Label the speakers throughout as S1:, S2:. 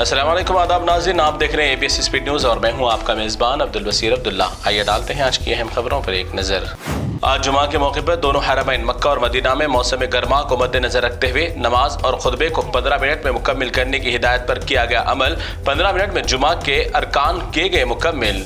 S1: अस्सलाम वालेकुम, आदाब नाज़रीन, आप देख रहे हैं ABS स्पीड न्यूज़ और मैं हूं आपका मेज़बान अब्दुल बसीर अब्दुल्ला। आइए डालते हैं आज की अहम खबरों पर एक नज़र। आज जुमा के मौके पर दोनों हरमैन मक्का और मदीना में मौसम गर्मा को मद्देनजर रखते हुए नमाज और खुतबे को 15 मिनट में मुकम्मिल करने की हिदायत पर किया गया अमल। 15 मिनट में जुमा के अरकान किए गए मुकम्मिल।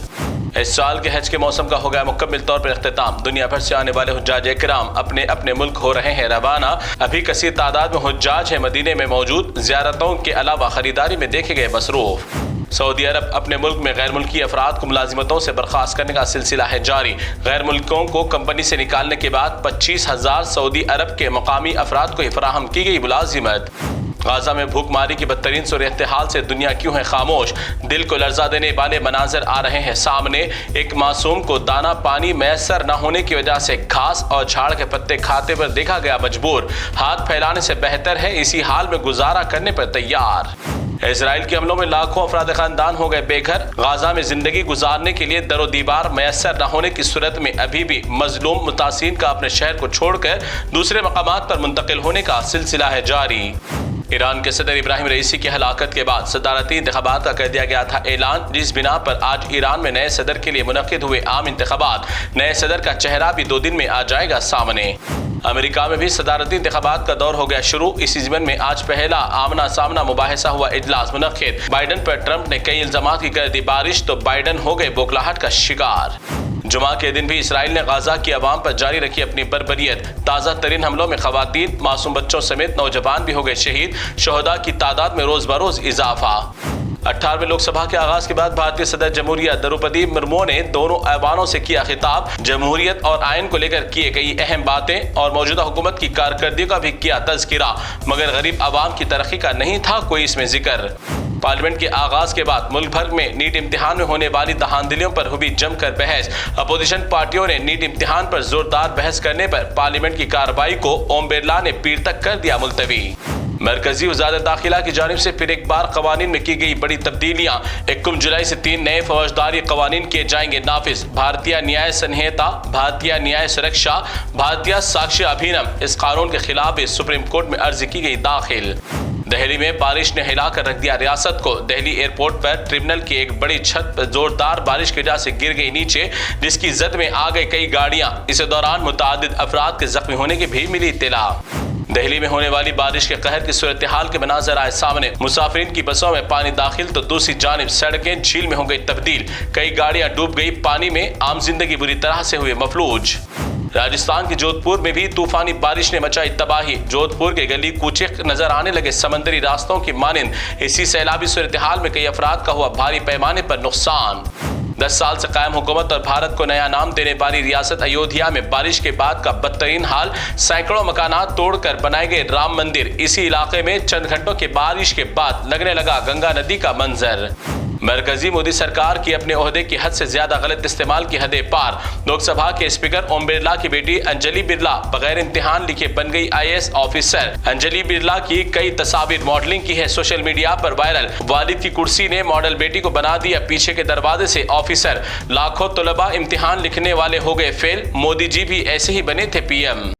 S1: इस साल के हज के मौसम का हो गया मुकम्मिल तौर पर इख्तिताम। दुनिया भर से आने वाले हुज्जाज किराम अपने अपने मुल्क हो रहे हैं रवाना। अभी कसीर तादाद में हुज्जाज हैं मदीने में मौजूद। ज़ियारतों के अलावा खरीदारी में देखे गए मसरूफ। सऊदी अरब अपने मुल्क में गैर मुल्की अफराद को मुलाजिमतों से बर्खास्त करने का सिलसिला है जारी। गैर मुल्कियों को कंपनी से निकालने के बाद 25,000 सऊदी अरब के मकामी अफराद को फराहम की गई मुलाजिमत। गाजा में भूखमारी की बदतरीन सूरत हाल से दुनिया क्यों है खामोश? दिल को लर्जा देने वाले मनाजर आ रहे हैं सामने। एक मासूम को दाना पानी मैसर न होने की वजह से घास और झाड़ के पत्ते खाते पर देखा गया मजबूर। हाथ फैलाने से बेहतर है इसी हाल में गुजारा करने पर तैयार। इजराइल के हमलों में लाखों अफराद खानदान हो गए बेघर। गाजा में जिंदगी गुजारने के लिए दरो दीवार मैसर न होने की सूरत में अभी भी मजलूम मुतासिन का अपने शहर को छोड़कर दूसरे मकामात पर मुंतकिल होने का सिलसिला है जारी। ईरान के सदर इब्राहिम रईसी की हलाकत के बाद सदारती इंतखाबात का कर दिया गया था ऐलान, जिस बिना पर आज ईरान में नए सदर के लिए मुनक्किद हुए आम इंतखाबात। नए सदर का चेहरा भी 2 दिन में आ जाएगा सामने। अमेरिका में भी सदारती इंतखाबात का दौर हो गया शुरू। इसी ज़िमन में आज पहला आमना सामना मुबाहिसा हुआ इजलास मुनक्किद। बाइडन पर ट्रंप ने कई इल्जामात की कर दी बारिश, तो बाइडन हो गए बौखलाहट का शिकार। जुमा के दिन भी इसराइल ने गाजा की आवाम पर जारी रखी अपनी बर्बरियत। ताज़ा तरीन हमलों में खवातीन, मासूम बच्चों समेत नौजवान भी हो गए शहीद। शोहदा की तादाद में रोज बरोज इजाफा। 18वें लोकसभा के आगाज के बाद भारतीय सदर जमहूरियत द्रौपदी मुर्मू ने दोनों ऐवानों से किया खिताब। जमहूरियत और आइन को लेकर किए कई अहम बातें और मौजूदा हुकूमत की कारकर्दगी का भी किया तज़किरा, मगर गरीब आवाम की तरक्की का नहीं था कोई इसमें जिक्र। पार्लियामेंट के आगाज के बाद मुल्क भर में नीट इम्तिहान में होने वाली दहांधलियों पर हुई जमकर बहस। अपोजिशन पार्टियों ने नीट इम्तिहान पर जोरदार बहस करने पर पार्लियामेंट की कार्रवाई को ओम बिरला ने पीर तक कर दिया मुलतवी। मरकजी वज़ारत दाखिला की जानिब से फिर एक बार कवानीन में की गई बड़ी तब्दीलियाँ। 21 जुलाई से 3 नए फौजदारी कवानीन किए जाएंगे नाफिज। भारतीय न्याय संहिता, भारतीय न्याय सुरक्षा, भारतीय साक्ष्य अभिनम, इस कानून के खिलाफ सुप्रीम कोर्ट में अर्जी की गई दाखिल। दिल्ली में बारिश ने हिला कर रख दिया रियासत को। दिल्ली एयरपोर्ट पर टर्मिनल की एक बड़ी छत जोरदार बारिश की वजह से गिर गई नीचे, जिसकी जद में आ गई कई गाड़ियां। इस दौरान मुतादिद अफराद के जख्मी होने की भी मिली इत्तला। दिल्ली में होने वाली बारिश के कहर की सूरत हाल के मनाजर आए सामने। मुसाफिरीन की बसों में पानी दाखिल तो दूसरी जानिब सड़कें झील में हो गई तब्दील। कई गाड़ियां डूब गई पानी में। आम जिंदगी बुरी तरह से हुई मफलूज। राजस्थान के जोधपुर में भी तूफानी बारिश ने मचाई तबाही। जोधपुर के गली कूचे नजर आने लगे समंदरी रास्तों की मानिंद। इसी सैलाबी सूरत हाल में कई अफराद का हुआ भारी पैमाने पर नुकसान। 10 साल से कायम हुकूमत और भारत को नया नाम देने वाली रियासत अयोध्या में बारिश के बाद का बदतरीन हाल। सैकड़ों मकानात तोड़कर बनाए गए राम मंदिर। इसी इलाके में चंद घंटों की बारिश के बाद लगने लगा गंगा नदी का मंजर। मरकजी मोदी सरकार की अपने ओहदे की हद से ज्यादा गलत इस्तेमाल की हदें पार। लोकसभा के स्पीकर ओम बिरला की बेटी अंजलि बिरला बगैर इम्तिहान लिखे बन गई IAS ऑफिसर। अंजलि बिरला की कई तस्वीर मॉडलिंग की है सोशल मीडिया पर वायरल। वालिद की कुर्सी ने मॉडल बेटी को बना दिया पीछे के दरवाजे से ऑफिसर। लाखों तलबा इम्तिहान लिखने वाले हो गए फेल। मोदी जी भी ऐसे ही बने थे PM।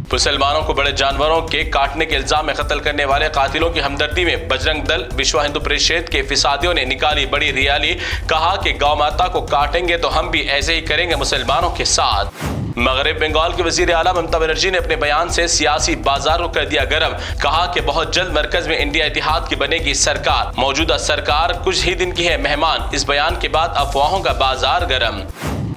S1: मुसलमानों को बड़े जानवरों के काटने के इल्जाम में कत्ल करने वाले कातिलों की हमदर्दी में बजरंग दल विश्व हिंदू परिषद के फिसादियों ने निकाली बड़ी रैली। कहा कि गौ माता को काटेंगे तो हम भी ऐसे ही करेंगे मुसलमानों के साथ। मगरब बंगाल के वजीर आला ममता बनर्जी ने अपने बयान से सियासी बाजार को कर दिया गर्म। कहा कि बहुत जल्द मरकज में इंडिया इतिहाद की बनेगी सरकार। मौजूदा सरकार कुछ ही दिन की है मेहमान। इस बयान के बाद अफवाहों का बाजार गर्म।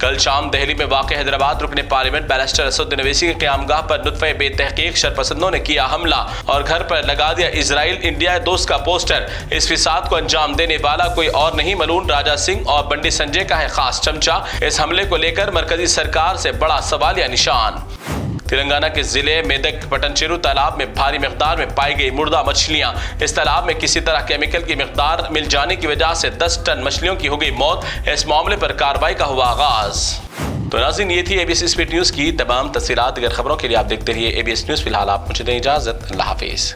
S1: कल शाम दिल्ली में वाक़ हैदराबाद रुकने पार्लियामेंट बैरिस्टर असदुद्दीन ओवैसी के क़यामगाह पर नुत्फ़े बेतहक़ीक़ शरपसंदों ने किया हमला और घर पर लगा दिया इजराइल इंडिया दोस्त का पोस्टर। इस फिसाद को अंजाम देने वाला कोई और नहीं मलून राजा सिंह और बंडी संजय का है खास चमचा। इस हमले को लेकर मरकजी सरकार से बड़ा सवालिया निशान। तेलंगाना के जिले मेदक पटनचेरू तालाब में भारी मिकदार में पाई गई मुर्दा मछलियां। इस तालाब में किसी तरह केमिकल की मिकदार मिल जाने की वजह से 10 टन मछलियों की हो गई मौत। इस मामले पर कार्रवाई का हुआ आगाज। तो नाज़रीन, ये थी ABS स्पीड न्यूज़ की तमाम तफसीलात। अगर खबरों के लिए आप देखते रहिए ABS न्यूज़। फिलहाल आप मुझे दें इजाज़त। अल्लाह हाफिज़।